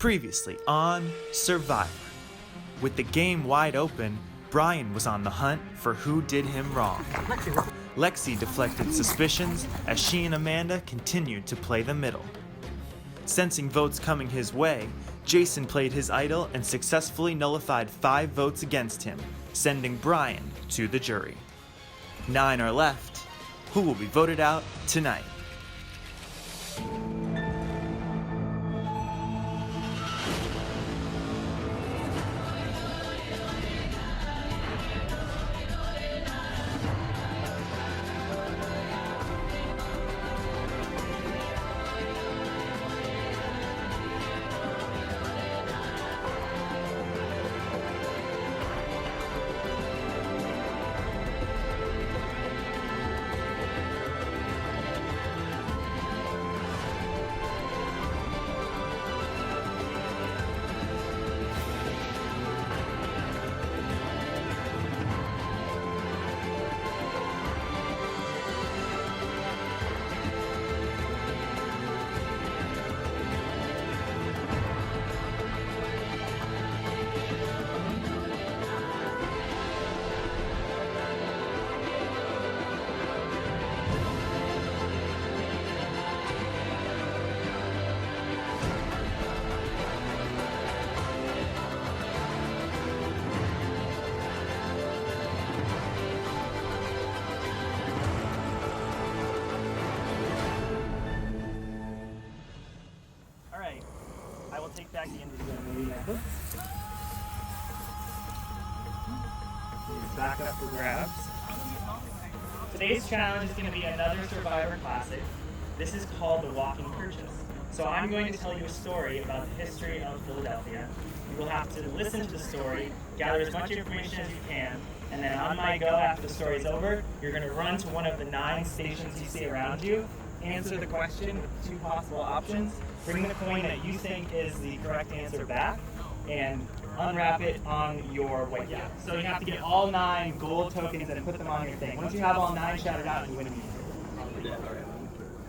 Previously on Survivor. With the game wide open, Brian was on the hunt for who did him wrong. Lexi deflected suspicions as she and Amanda continued to play the middle. Sensing votes coming his way, Jason played his idol and successfully nullified 5 votes against him, sending Brian to the jury. 9 are left. Who will be voted out tonight? Take back the end of the game. Back up for grabs. Today's challenge is going to be another Survivor classic. This is called the Walking Purchase. So I'm going to tell you a story about the history of Philadelphia. You will have to listen to the story, gather as much information as you can, and then on my go, after the story's over, you're going to run to one of the 9 stations you see around you, answer the question with 2 possible options, bring the coin that you think is the correct answer back, and unwrap it on your white die. So you have to get all 9 gold tokens and put them on your thing. Once you have all 9 shouted out, you win immediately.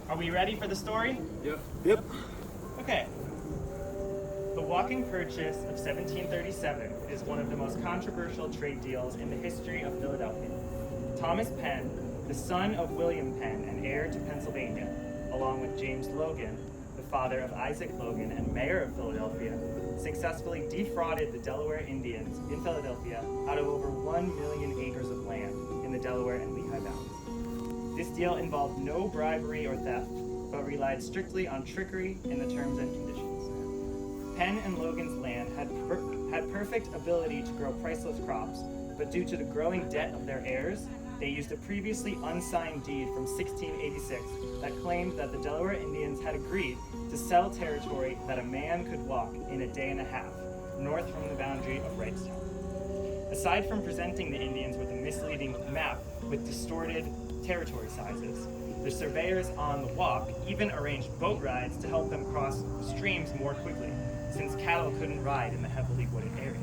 Are we ready for the story? Yep. Okay. The Walking Purchase of 1737 is one of the most controversial trade deals in the history of Philadelphia. Thomas Penn, the son of William Penn and heir to Pennsylvania, along with James Logan, the father of Isaac Logan and mayor of Philadelphia, successfully defrauded the Delaware Indians in Philadelphia out of over 1 million acres of land in the Delaware and Lehigh Valleys. This deal involved no bribery or theft, but relied strictly on trickery in the terms and conditions. Penn and Logan's land had perfect ability to grow priceless crops, but due to the growing debt of their heirs, they used a previously unsigned deed from 1686 that claimed that the Delaware Indians had agreed to sell territory that a man could walk in a day and a half, north from the boundary of Wrightstown. Aside from presenting the Indians with a misleading map with distorted territory sizes, the surveyors on the walk even arranged boat rides to help them cross streams more quickly, since cattle couldn't ride in the heavily wooded areas.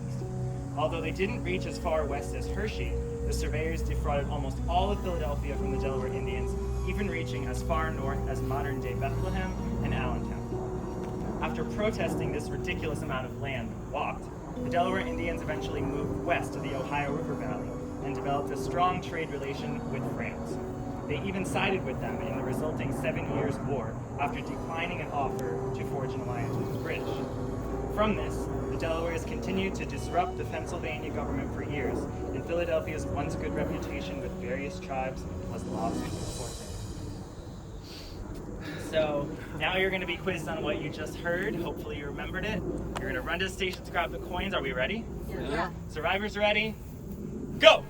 Although they didn't reach as far west as Hershey, the surveyors defrauded almost all of Philadelphia from the Delaware Indians, even reaching as far north as modern-day Bethlehem and Allentown. After protesting this ridiculous amount of land walked, the Delaware Indians eventually moved west to the Ohio River Valley and developed a strong trade relation with France. They even sided with them in the resulting 7 Years' War after declining an offer to forge an alliance with the British. From this, the Delawares continued to disrupt the Pennsylvania government for years, and Philadelphia's once good reputation with various tribes was lost for them. So now you're going to be quizzed on what you just heard. Hopefully you remembered it. You're going to run to the station to grab the coins. Are we ready? Yeah. Survivors ready? Go!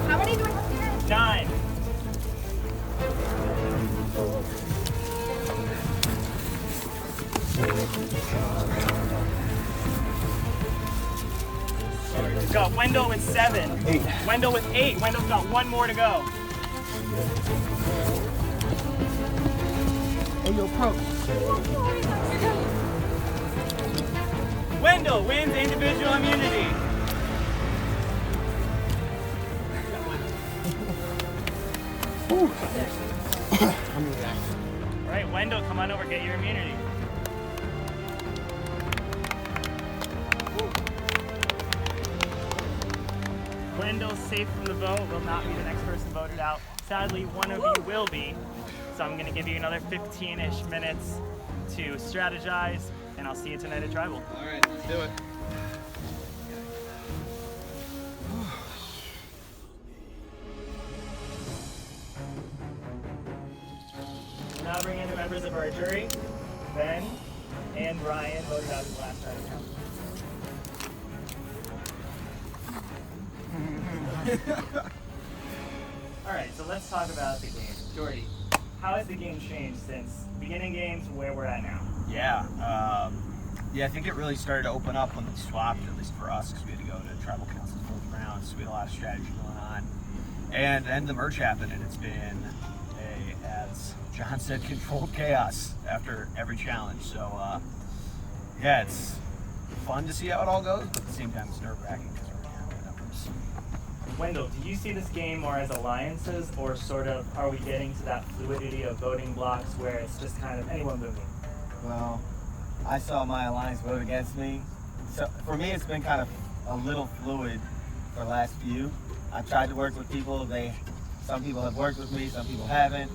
How many do we have here? 9. We've got Wendell with 7. 8. Wendell with 8. Wendell's got 1 more to go. Hey, yo, pro. Wendell wins individual immunity. All right, Wendell, come on over, get your immunity. Wendell's safe from the vote, will not be the next person voted out. Sadly, one of you will be, so I'm gonna give you another 15-ish minutes to strategize, and I'll see you tonight at Tribal. All right, let's do it. We'll now bring in the members of our jury. Ben and Brian voted out his last time count. All right, so let's talk about the game. Jordy, how has the game changed since beginning games to where we're at now? Yeah, I think it really started to open up when they swapped, at least for us, because we had to go to tribal councils both rounds, so we had a lot of strategy going on. And then the merge happened, and it's been as John said, controlled chaos after every challenge. So, yeah, it's fun to see how it all goes, but at the same time, it's nerve-wracking because we're running out of numbers. Wendell, do you see this game more as alliances, or sort of are we getting to that fluidity of voting blocks where it's just kind of anyone moving? Well, I saw my alliance vote against me. So for me, it's been kind of a little fluid for the last few. I've tried to work with people. Some people have worked with me, some people haven't.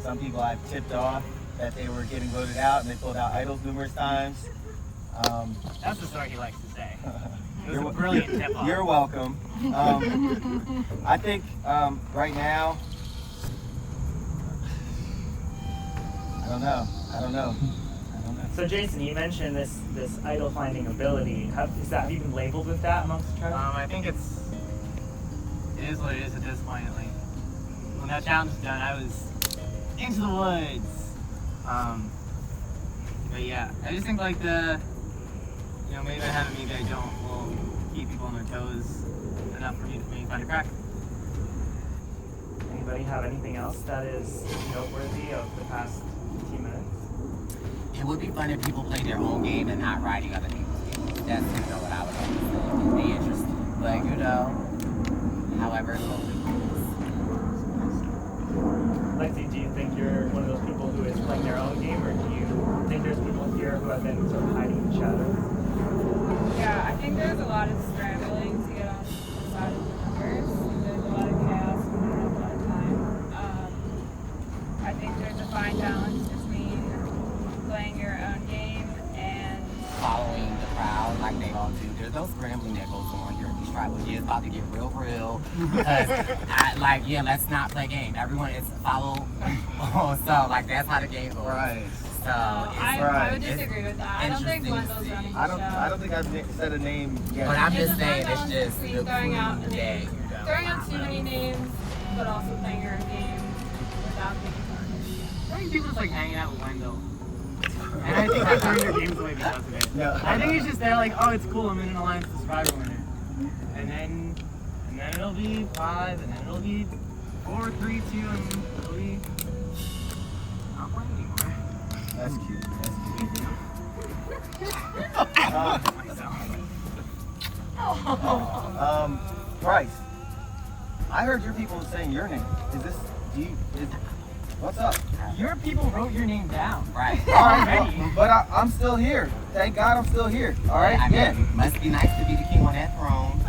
Some people I've tipped off that they were getting voted out, and they pulled out idols numerous times. That's the story he likes to say. It was a brilliant tip-off. You're welcome. I think right now, I don't know. So Jason, you mentioned this idol finding ability. Have you been labeled with that amongst the tribe? I think it is what it is at this point. Like when that challenge was done, I was into the woods. But yeah, I just think like maybe by having me there will keep people on their toes enough for me to maybe find a crack. Anybody have anything else that is noteworthy of the past 15 minutes? It would be fun if people played their own game and not writing other people's games. That's what I would always say. It'd be interesting. But however it goes. Lexi, do you think you're one of those people who is playing their own game, or do you think there's people here who have been sort of hiding in the shadows? Yeah, I think there's a lot of scrambling to get on the side of the numbers. There's a lot of chaos and we don't have a lot of time. I think there's a fine balance between playing your own game and Following the crowd like they all do. There's no scrambling that goes on here in these tribal. It's about to get real. Because, let's not play game. Everyone is follow. So, that's how the game goes. Right. So, I would disagree with that. I don't think Wendell's running the show. I don't think I've said a name yet. But I'm It's just a saying, fine it's balance just between the throwing out crew a day. throwing out too many names, but also playing your own game without being targeted. I think people just like hanging out with Wendell. And I think they turn their games away because of it. No. I think it's just they're like, oh, it's cool, I'm in an alliance with Survivor winner. And then it'll be 5, and then it'll be 4, 3, 2, and it'll be not playing anymore. That's cute. Bryce, I heard your people saying your name. What's up? Your people wrote your name down. Right. All right, but I'm still here. Thank God I'm still here. All right, Must be nice to be the king on that throne.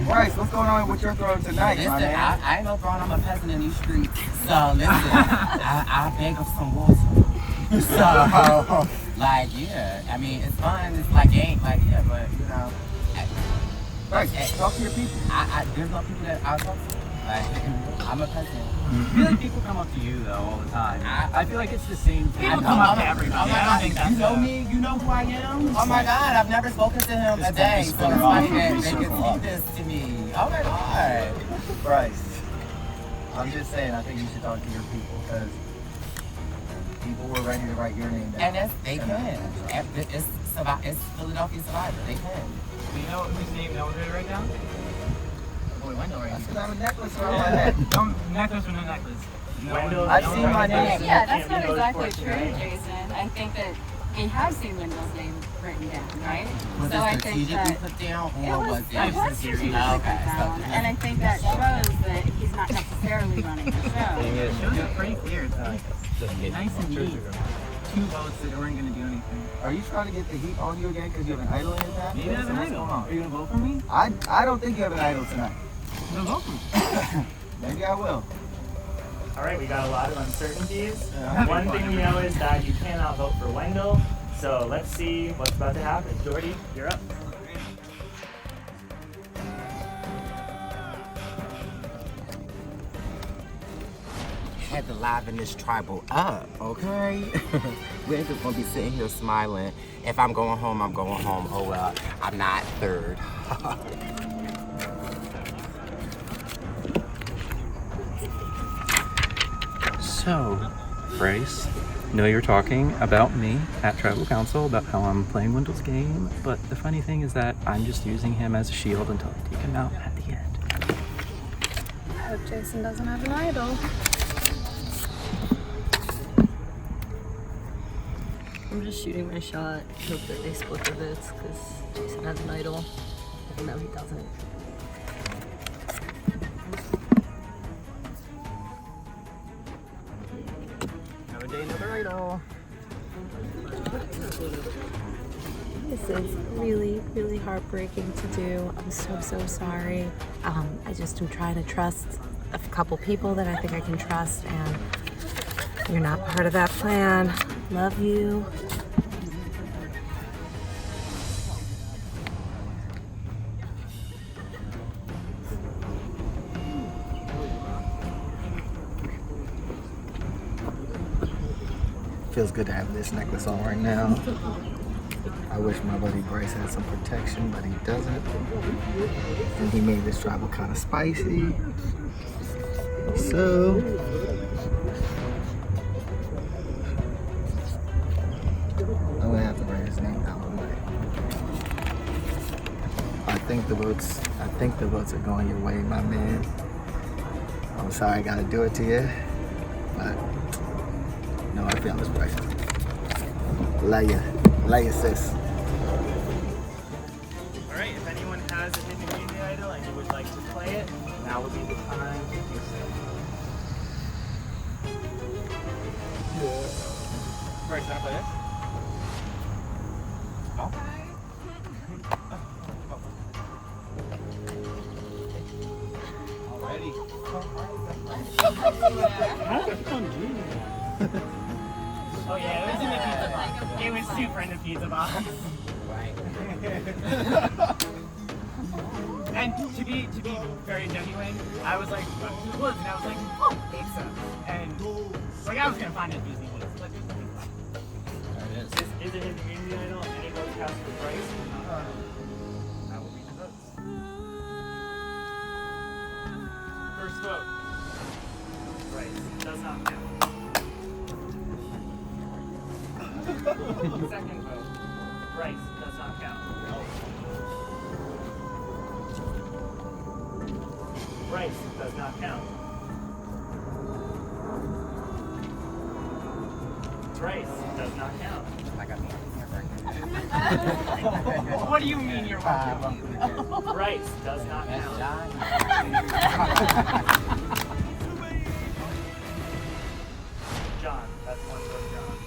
Bryce, what's going on with your throw tonight, Listen, my man? I ain't no throwing. I'm a peasant in these streets. So listen, I beg of some water. So like yeah, I mean it's fun. It's like game, like yeah, but you know. Bryce, talk to your people. There's no people that I talk to. Like I'm a peasant. I feel like people come up to you though all the time. I feel like it's the same thing. People come up to everybody. Oh my I don't think God, that's you know me? You know who I am? Oh my God, I've never spoken to him a day. So it's funny that they can see this to me. Oh my God. Bryce, I'm just saying, I think you should talk to your people because people were ready to write your name down. And that's, they can. It's Philadelphia Survivor. They can. Do you know whose name no one's ready right now? Boy, Wendell right That's here. because I have a necklace around my neck. Necklace or no necklace? Wendell, I've seen my name. Yeah, that's not exactly true, Jason. I think that he has seen Wendell's name written down, right? Was So it I think strategically that put down it or was was it? strategically Oh, put down, and I think that shows that he's not necessarily running the show. It shows it pretty clear. It's like nice and neat. 2 votes that weren't going to do anything. Are you trying to get the heat on you again because you have an idol in your past? Maybe I have an idol. Are you going to vote for me? I don't think you have an idol tonight. No, vote for me. Maybe I will. All right, we got a lot of uncertainties. Yeah. One thing we know is that you cannot vote for Wendell. So let's see what's about to happen. Jordy, you're up. Had to liven this tribal up, okay? We ain't just gonna be sitting here smiling. If I'm going home, I'm going home. Oh well, I'm not third. So, Bryce, know you're talking about me at Tribal Council about how I'm playing Wendell's game, but the funny thing is that I'm just using him as a shield until I take him out at the end. I hope Jason doesn't have an idol. I'm just shooting my shot, hope that they split the votes because Jason has an idol, even though he doesn't. Another day, another idol. This is really, really heartbreaking to do. I'm so sorry. I just am trying to trust a couple people that I think I can trust, and you're not part of that plan. Love you. Feels good to have this necklace on right now. I wish my buddy Bryce had some protection, but he doesn't. And he made this tribal kind of spicy. So, I'm gonna have to write his name down tonight. I think the votes are going your way, my man. I'm sorry I gotta do it to you, but no hard feelings, Bryce. Love ya, sis. All right, if anyone has a hidden immunity idol and you would like to play it, now would be the time to do so. Bryce, wanna play this? Already. Oh yeah, it was in the pizza box. It was super in the pizza box. And to be very genuine, I was like, who was? And I was like, oh, pizza. And like I was gonna find it easy. Like, Is it hidden immunity idol? Any votes cast for Bryce? That will be the votes. First vote. Bryce does not count. Second vote. Bryce does not count. Bryce does not count. Bryce does not count. what do you mean you're watching? Bryce does not count. John, that's one vote, John.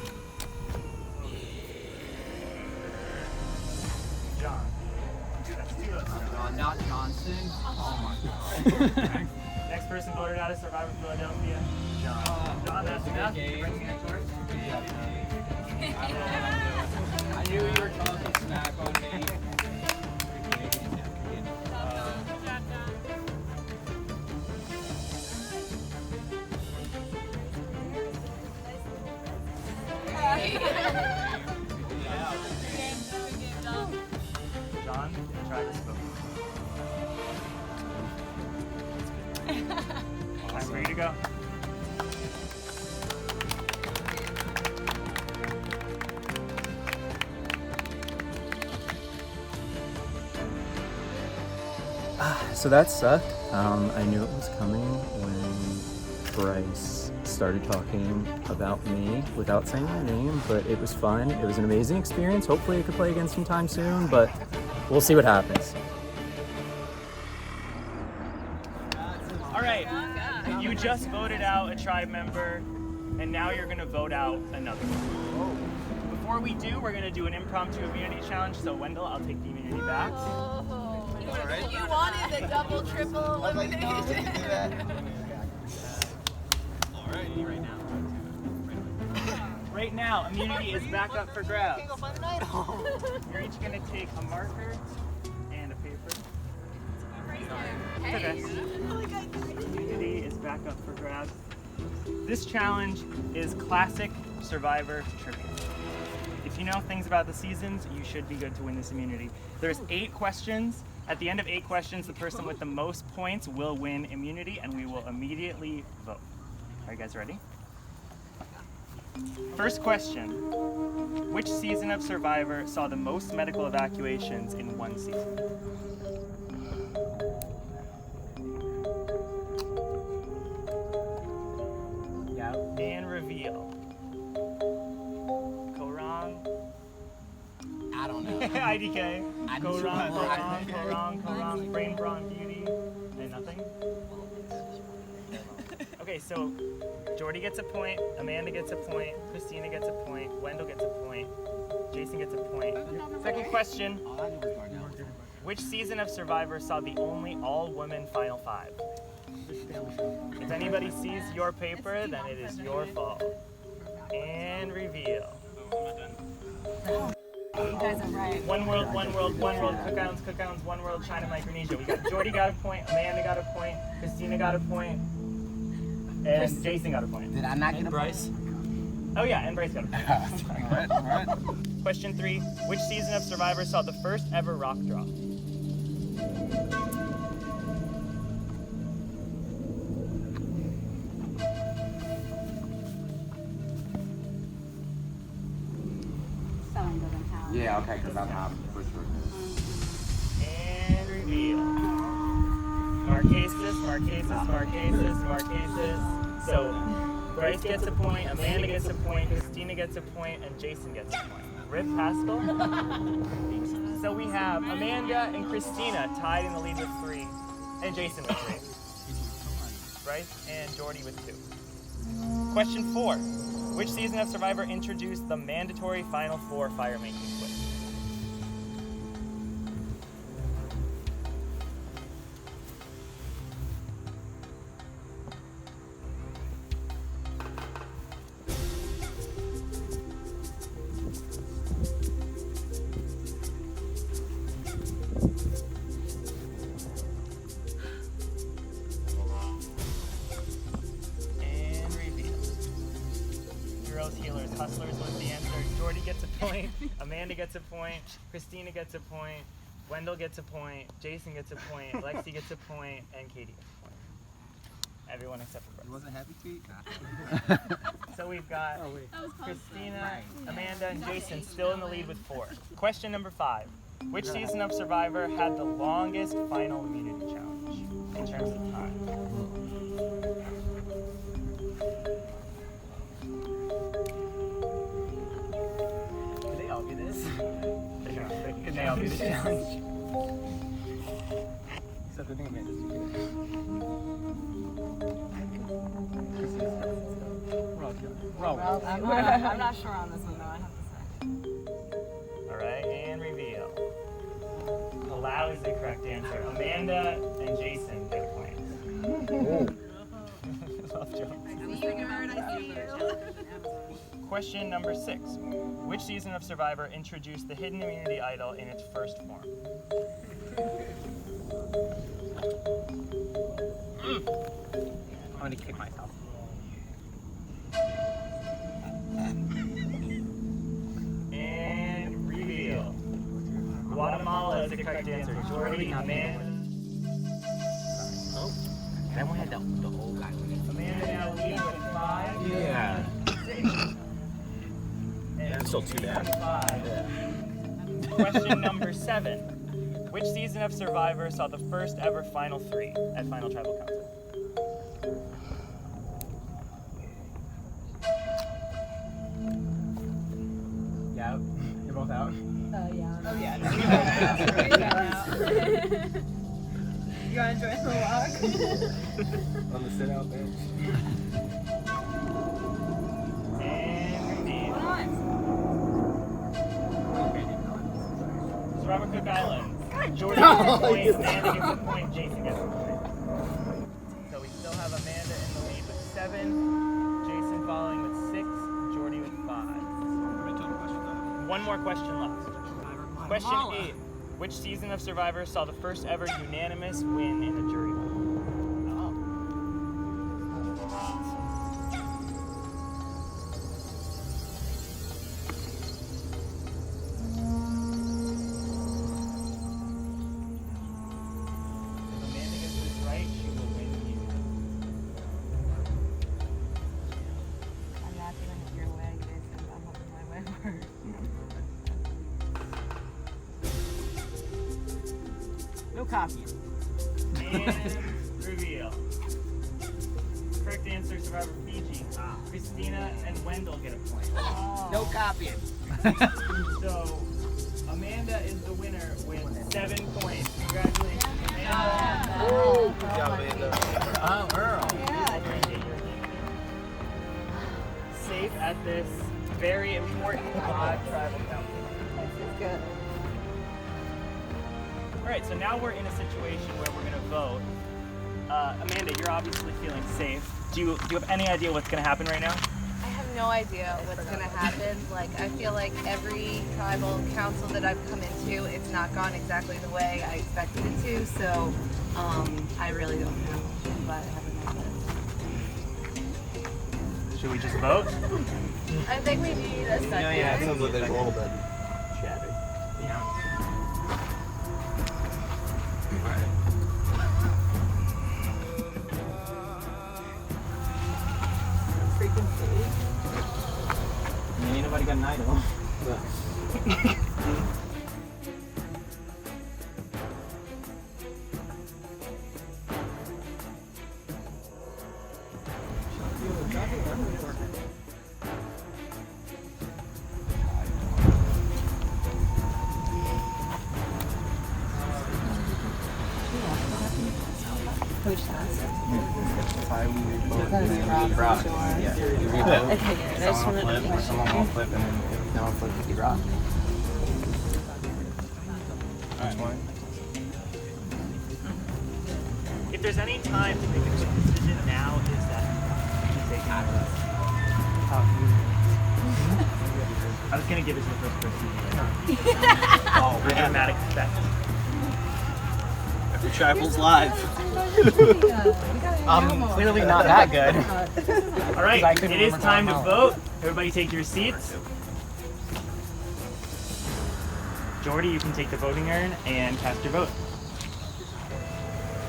John, that's two votes, John. not Johnson. Oh my god. Next person voted out of Survivor Philadelphia. John, that's enough. Bring me a torch. I knew you were talking smack on me. John, try this book. Time for you to go. So that sucked. I knew it was coming when Bryce started talking about me without saying my name, but it was fun. It was an amazing experience. Hopefully I could play again sometime soon, but we'll see what happens. All right, you just voted out a tribe member, and now you're gonna vote out another one. Before we do, we're gonna do an impromptu immunity challenge. So Wendell, I'll take the immunity back. You wanted the double, triple elimination. Right now, immunity is back up for grabs. You're each gonna take a marker and a paper. Okay. Immunity is back up for grabs. This challenge is classic Survivor trivia. If you know things about the seasons, you should be good to win this immunity. There's 8 questions. At the end of 8 questions, the person with the most points will win immunity, and we will immediately vote. Are you guys ready? First question. Which season of Survivor saw the most medical evacuations in one season? Yeah. And reveal. Go wrong. I don't know. IDK. I Go just wrong, go want- wrong, go wrong, go wrong. Brain, brawn, beauty. And nothing? Okay, so Jordy gets a point, Amanda gets a point, Christina gets a point, Wendell gets a point, Jason gets a point. Second question. All I knew was Darnell. Which season of Survivor saw the only all-women Final 5? If anybody sees your paper, then it is your fault. And reveal. You guys are right. One world, cookouts, one world, China, Micronesia. We got Jordy got a point, Amanda got a point, Christina got a point, and Jason got a point. Did I not get a Bryce? Oh yeah, and Bryce got a point. All right. Question 3. Which season of Survivor saw the first ever rock drop? Selling doesn't count. Yeah, okay, because I'm not for sure. And reveal. Marquesas. So Bryce gets a point, Amanda gets a point, Christina gets a point, and Jason gets a point. Rip Haskell. So we have Amanda and Christina tied in the lead with 3, and Jason with 3. Bryce and Jordy with 2. Question 4. Which season of Survivor introduced the mandatory Final 4 fire-making quiz? And reveal. Heroes, healers, hustlers was the answer. Jordy gets a point, Amanda gets a point, Christina gets a point, Wendell gets a point, Jason gets a point, Lexi gets a point, and Katie gets a point. Everyone except for Bryce. Wasn't happy tweet? So we've got Christina, Amanda, and Jason still in the lead with 4. Question number 5. Which season of Survivor had the longest final immunity challenge in terms of time? Could they all be this? Can they all do the challenge? Except I think Amanda's too good. I'm not sure on this one though, I have to say. Alright, and reveal. Palau is the correct answer. answer. Amanda and Jason get a point. I see you, nerd. I see you. Question number 6. Which season of Survivor introduced the hidden immunity idol in its first form? I'm gonna kick myself. And reveal. Guatemala is the correct answer. Jordy, Amanda. Then we had the old guy. Amanda now leads with 5. Yeah. And Still too bad. 5. Question number 7. Which season of Survivor saw the first ever Final 3 at Final Tribal Council? Yeah, you're both out. Yeah. Oh yeah. You wanna join the walk? On the sit out bench. And repeat. Survivor Cook Islands. Jordy gets a point, Amanda gets a point, Jason gets a point. So we still have Amanda in the lead with 7, Jason following with 6, Jordy with 5. One more question left. Question 8. Which season of Survivor saw the first ever unanimous win in a jury pool? If Amanda gets this right, she will win you. I'm not gonna hit your way, Jason. I'm hoping my way works. No copying. And reveal. Correct answer, Survivor Fiji. Christina and Wendell get a point. No copying. So, Amanda is the winner with 7 points. Congratulations, Amanda. Good job, Amanda. Oh, Earl. Safe at this very important live tribal council. This is good. All right, so now we're in a situation where we're going to vote. Amanda, you're obviously feeling safe. Do you have any idea what's going to happen right now? I have no idea what's gonna happen. Like, I feel like every tribal council that I've come into, it's not gone exactly the way I expected it to. So, I really don't know, but I have an idea. Should we just vote? I think we need a second. Yeah, it sounds like there's a little bit. Ain't nobody got an idol. Someone will flip and then if no one flips, you rock. If there's any time to make a decision, now is that taking it. I was gonna give it to the first person. Oh, for dramatic effect. Every tribal's live. I'm clearly not that good. All right, it is time to vote. Everybody take your seats. Jordy, you can take the voting urn and cast your vote.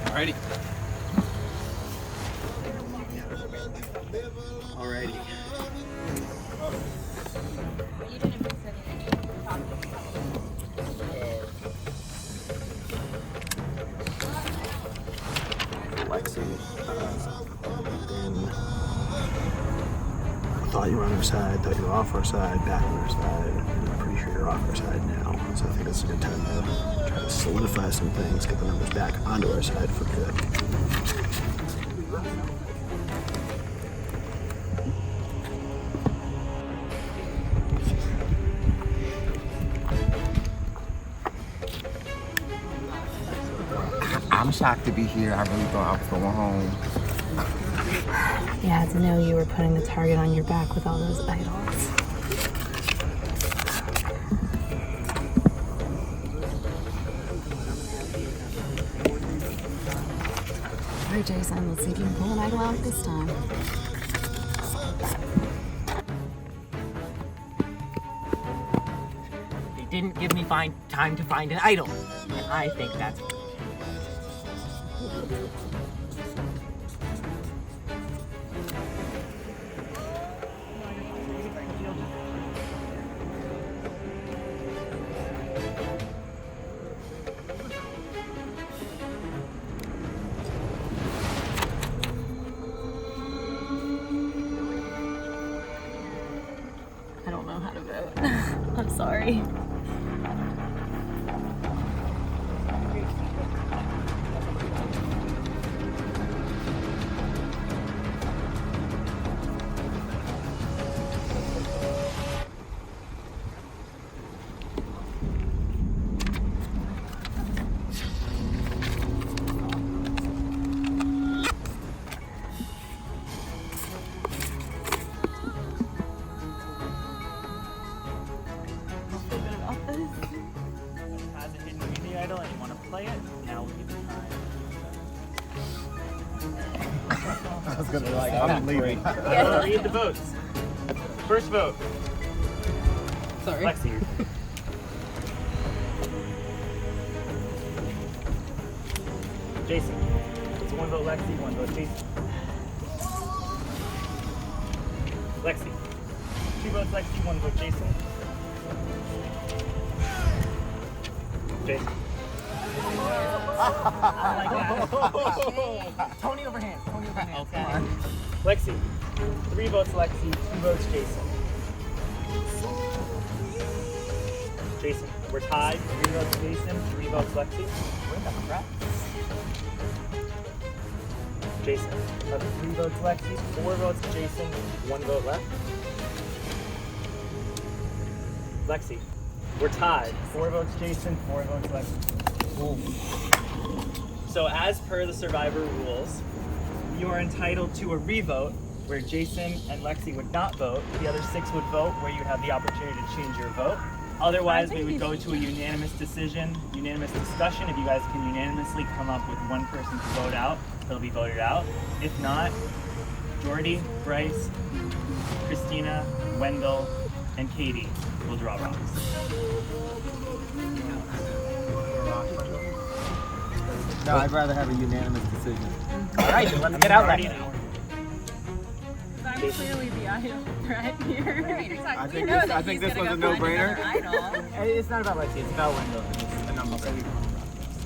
Alrighty. Alrighty. Lexi, thought you were on our side, thought you were off our side, back on our side, and I'm pretty sure you're off our side now. So I think it's a good time to try to solidify some things, get the numbers back onto our side for good. I'm shocked to be here. I really thought I was going home. Yeah, to know you were putting the target on your back with all those idols. All right, Jason, let's see if you can pull an idol out this time. They didn't give me time to find an idol. And I think that's I don't know how to vote. I'm sorry. Has a hidden immunity idol and you want to play it, now would be the time. I was gonna be like, I'm leaving. Read the votes. First vote. sorry. Lexi. Jason. It's one vote Lexi, one vote Jason. Lexi. 2 votes Lexi, 1 vote Jason. Jason. Tony overhand. Okay. Lexi. 3 votes Lexi, 2 votes Jason. Jason. We're tied. 3 votes Jason, 3 votes Lexi. Jason. 3 votes Lexi, 4 votes Jason, 1 vote left. Lexi. We're tied. 4 votes Jason, 4 votes Lexi. So as per the Survivor rules, you are entitled to a revote where Jason and Lexi would not vote. The other 6 would vote where you have the opportunity to change your vote. Otherwise, we would go to a unanimous decision, unanimous discussion. If you guys can unanimously come up with one person to vote out, they'll be voted out. If not, Jordy, Bryce, Christina, Wendell, and Katie will draw rocks. No, I'd rather have a unanimous decision. All right, then let's get out right now. I'm clearly the idol right here. I think this was a no-brainer. It's not about Lexi, it's about Wendell. It's a number.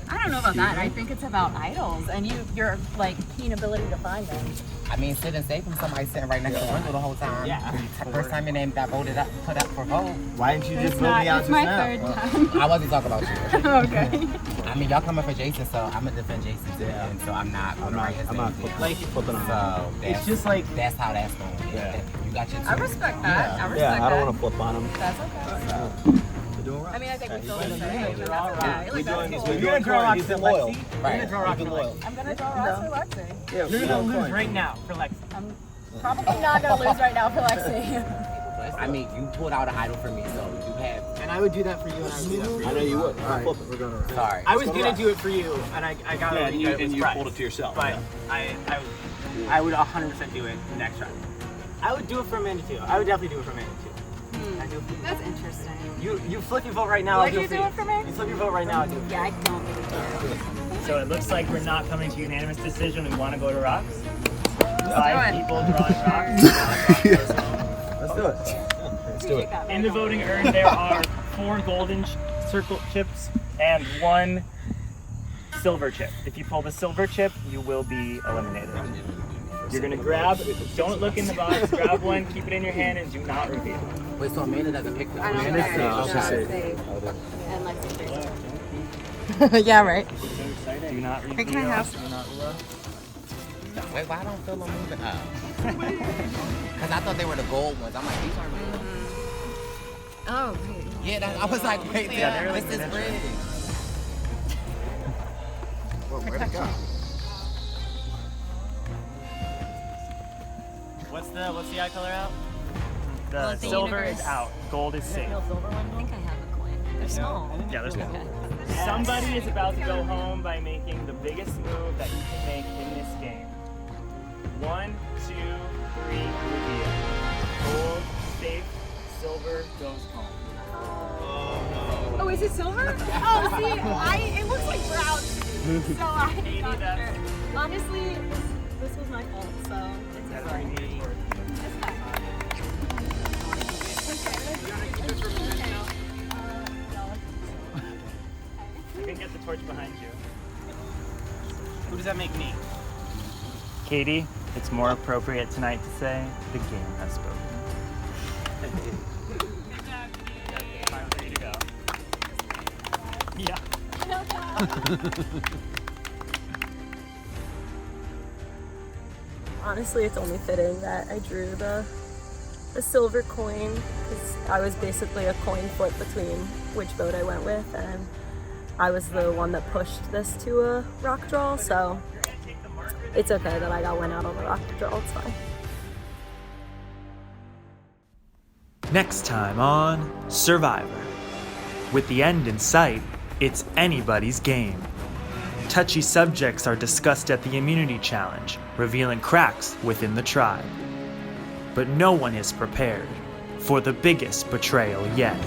I don't know about that. I think it's about idols and your like keen ability to find them. I mean, sitting safe from somebody sitting right next to the window the whole time. Yeah. First time your name got voted up, put up for vote. Why didn't you just vote me out It's just my now? third time. I wasn't talking about you. Okay. I mean, y'all coming for Jason, so I'm gonna defend Jason too, and so I'm not gonna write his name down. Like, Flipping on. So it's just like, that's how that's going. Yeah. You got your two. I respect that. I respect Yeah, I don't that. want to flip on them. That's okay. We're doing right. I mean, I think we feel the same. You're But all that's right. okay. Like, that's cool. you're gonna draw rocks for loyal. Lexi. You're Right. gonna draw rocks for Lexi. I'm gonna draw rocks for Lexi. Yeah, You're gonna lose right now for Lexi. I'm probably not gonna lose right now for Lexi. I mean, you pulled out an idol for me, so you have. And I would do that for you, and I would do that for you. I know you would. All right, Flip it. we're going to. Sorry. I was gonna do it for you, and I got it. And you pulled it to yourself. But I would 100% do it next try. I would do it for Amanda too. I would definitely do it for Amanda too. I do it for you. That's interesting. You flip your vote right now. Like I'll do you it for do it for me? You flip your vote right now. I'll do it. Yeah, I don't really care. So it looks like we're not coming to unanimous decision. We want to go to rocks. Let's 5 do it. people drawing rocks. Let's do it. Let's do it. In the voting urn, there are 4 golden circle chips and 1 silver chip. If you pull the silver chip, you will be eliminated. You're gonna grab, don't look in the box, grab one, keep it in your hand, and do not reveal. Wait, so Amanda doesn't pick the I don't Amanda care. I'll just say. And Lexi. Yeah, right. Do not reveal. Can I have- Do not look. Wait, why I don't feel them moving up? Because I thought they were the gold ones. I'm like, these aren't real. Oh, wait. Yeah, I was like, wait, Yeah, they're like this is miniature. rigged. protection. What's the eye color out? The Like the silver universe. is out. Gold is safe. I think I have a coin. They're small. Yeah, there's Okay. Somebody is about to go home by making the biggest move that you can make in this game. 1, 2, 3, reveal. Gold, safe, silver goes home. Oh, is it silver? Oh, see, it looks like brown. So I got sure. Honestly, this was my fault, so it's That's okay. what you need for it. You can get the torch behind you. Who does that make me? Katie, it's more appropriate tonight to say the game has spoken. Alright, ready to go. Yeah. Honestly, it's only fitting that I drew the silver coin because I was basically a coin flip between which boat I went with, and I was the one that pushed this to a rock draw, so it's okay that I got one out on the rock draw, it's fine. Next time on Survivor. With the end in sight, it's anybody's game. Touchy subjects are discussed at the immunity challenge, revealing cracks within the tribe. But no one is prepared for the biggest betrayal yet.